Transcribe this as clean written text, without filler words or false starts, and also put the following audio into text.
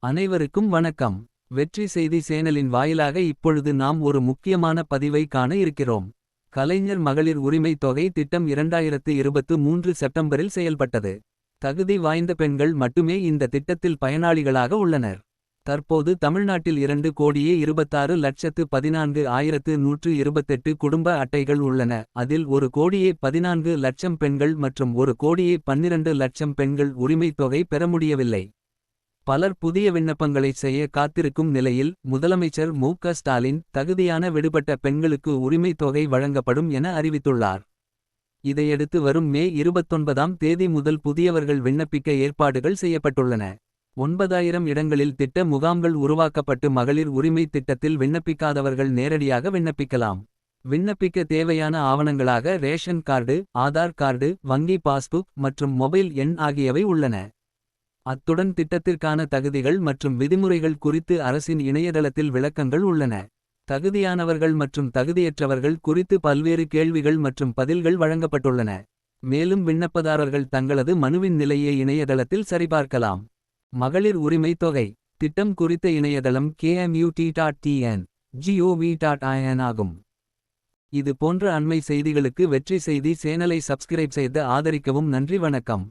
அனைவருக்கும் வணக்கம். வெற்றி செய்தி சேனலின் வாயிலாக இப்பொழுது நாம் ஒரு முக்கியமான பதிவை காண இருக்கிறோம். கலைஞர் மகளிர் உரிமை தொகை திட்டம் 2023 செப்டம்பரில் செயல்பட்டது. தகுதி வாய்ந்த பெண்கள் மட்டுமே இந்த திட்டத்தில் பயனாளிகளாக உள்ளனர். தற்போது தமிழ்நாட்டில் 2,26,14,128 குடும்ப அட்டைகள் உள்ளன. அதில் 1,14,00,000 பெண்கள் மற்றும் 1,12,00,000 பெண்கள் உரிமை தொகை பெற முடியவில்லை. பலர் புதிய விண்ணப்பங்களைச் செய்ய காத்திருக்கும் நிலையில் முதலமைச்சர் மு.க. ஸ்டாலின் தகுதியான விடுபட்ட பெண்களுக்கு உரிமை தொகை வழங்கப்படும் என அறிவித்துள்ளார். இதையடுத்து வரும் மே 29ஆம் தேதி முதல் புதியவர்கள் விண்ணப்பிக்க ஏற்பாடுகள் செய்யப்பட்டுள்ளன. 9,000 இடங்களில் திட்ட முகாம்கள் உருவாக்கப்பட்டு மகளிர் உரிமை திட்டத்தில் விண்ணப்பிக்காதவர்கள் நேரடியாக விண்ணப்பிக்கலாம். விண்ணப்பிக்க தேவையான ஆவணங்களாக ரேஷன் கார்டு, ஆதார் கார்டு, வங்கி பாஸ்புக் மற்றும் மொபைல் எண் ஆகியவை உள்ளன. அத்துடன் திட்டத்திற்கான தகுதிகள் மற்றும் விதிமுறைகள் குறித்து அரசின் இணையதளத்தில் விளக்கங்கள் உள்ளன. தகுதியானவர்கள் மற்றும் தகுதியற்றவர்கள் குறித்து பல்வேறு கேள்விகள் மற்றும் பதில்கள் வழங்கப்பட்டுள்ளன. மேலும் விண்ணப்பதாரர்கள் தங்களது மனுவின் நிலையை இணையதளத்தில் சரிபார்க்கலாம். மகளிர் உரிமை தொகை திட்டம் குறித்த இணையதளம் kmut.tn.gov.in ஆகும். இது போன்ற அண்மை செய்திகளுக்கு வெற்றி செய்தி சேனலை சப்ஸ்கிரைப் செய்து ஆதரிக்கவும். நன்றி, வணக்கம்.